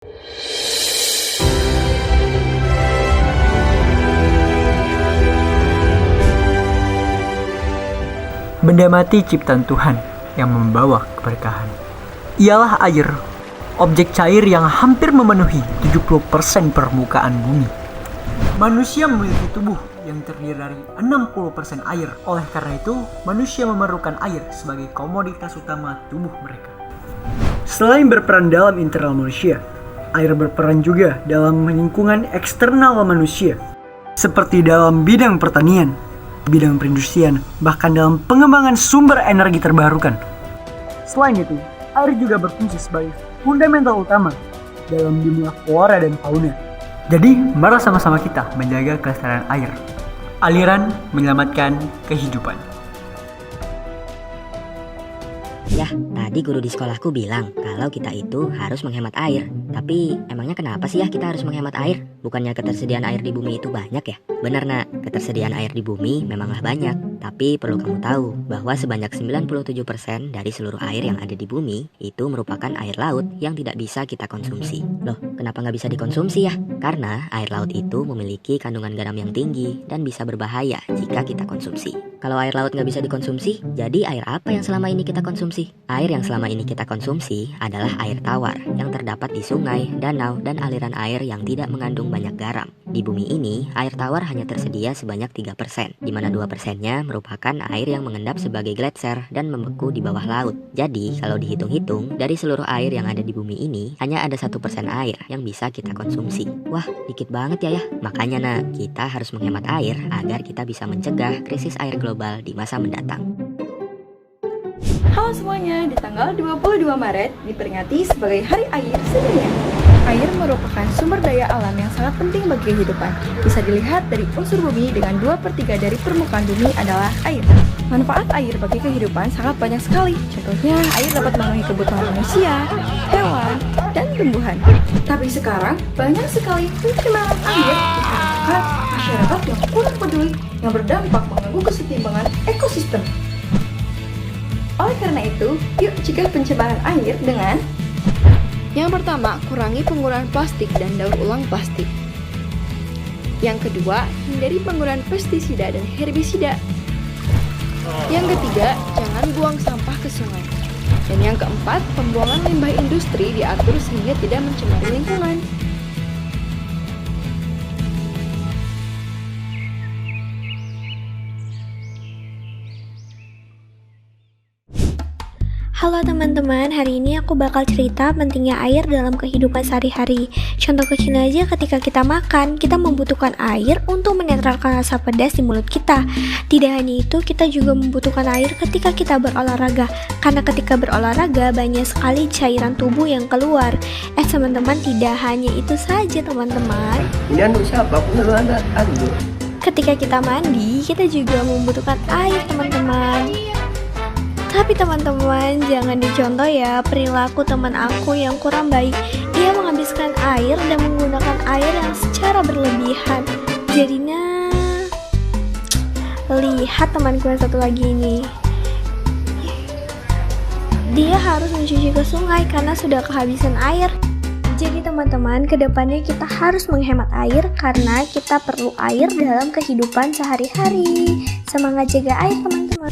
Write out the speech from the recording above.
Benda mati ciptaan Tuhan yang membawa keberkahan. Ialah air, objek cair yang hampir memenuhi 70% permukaan bumi. Manusia memiliki tubuh yang terdiri dari 60% air. Oleh karena itu, manusia memerlukan air sebagai komoditas utama tubuh mereka. Selain berperan dalam internal manusia, air berperan juga dalam lingkungan eksternal manusia, seperti dalam bidang pertanian, bidang perindustrian, bahkan dalam pengembangan sumber energi terbarukan. Selain itu, air juga berfungsi sebagai fundamental utama dalam dunia flora dan fauna. Jadi, mari sama-sama kita menjaga kelestarian air. Aliran menyelamatkan kehidupan. Yah, tadi guru di sekolahku bilang kalau kita itu harus menghemat air. Tapi emangnya kenapa sih ya kita harus menghemat air? Bukannya ketersediaan air di bumi itu banyak ya? Benar nak, ketersediaan air di bumi memanglah banyak. Tapi perlu kamu tahu bahwa sebanyak 97% dari seluruh air yang ada di bumi itu merupakan air laut yang tidak bisa kita konsumsi. Loh, kenapa nggak bisa dikonsumsi ya? Karena air laut itu memiliki kandungan garam yang tinggi dan bisa berbahaya jika kita konsumsi. Kalau air laut nggak bisa dikonsumsi, jadi air apa yang selama ini kita konsumsi? Air yang selama ini kita konsumsi adalah air tawar yang terdapat di sungai, danau, dan aliran air yang tidak mengandung banyak garam. Di bumi ini, air tawar hanya tersedia sebanyak 3%, di mana 2%-nya merupakan air yang mengendap sebagai gletser dan membeku di bawah laut. Jadi, kalau dihitung-hitung, dari seluruh air yang ada di bumi ini, hanya ada 1% air yang bisa kita konsumsi. Wah, dikit banget ya. Makanya nak, kita harus menghemat air agar kita bisa mencegah krisis air global di masa mendatang. Halo semuanya, di tanggal 22 Maret diperingati sebagai Hari Air Sedunia. Air merupakan sumber daya alam yang sangat penting bagi kehidupan. Bisa dilihat dari unsur bumi dengan 2/3 dari permukaan bumi adalah air. Manfaat air bagi kehidupan sangat banyak sekali. Contohnya, air dapat memenuhi kebutuhan manusia, hewan, dan tumbuhan. Tapi sekarang, banyak sekali pencemaran air dikarenakan masyarakat yang kurang peduli yang berdampak mengganggu keseimbangan ekosistem. Oleh karena itu, yuk cegah pencemaran air dengan: yang pertama, kurangi penggunaan plastik dan daur ulang plastik. Yang kedua, hindari penggunaan pestisida dan herbisida. Yang ketiga, jangan buang sampah ke sungai. Dan yang keempat, pembuangan limbah industri diatur sehingga tidak mencemari lingkungan. Halo teman-teman, hari ini aku bakal cerita pentingnya air dalam kehidupan sehari-hari. Contoh kecil aja, ketika kita makan, kita membutuhkan air untuk menetralkan rasa pedas di mulut kita. Tidak hanya itu, kita juga membutuhkan air ketika kita berolahraga. Karena ketika berolahraga, banyak sekali cairan tubuh yang keluar. Teman-teman, tidak hanya itu saja teman-teman. Ini anu siapa? Aku ada anu. Ketika kita mandi, kita juga membutuhkan air teman-teman. Tapi teman-teman, jangan dicontoh ya perilaku teman aku yang kurang baik. Dia menghabiskan air dan menggunakan air yang secara berlebihan. Jadinya, lihat temanku yang satu lagi ini. Dia harus mencuci ke sungai karena sudah kehabisan air. Jadi teman-teman, kedepannya kita harus menghemat air karena kita perlu air dalam kehidupan sehari-hari. Semangat jaga air teman-teman.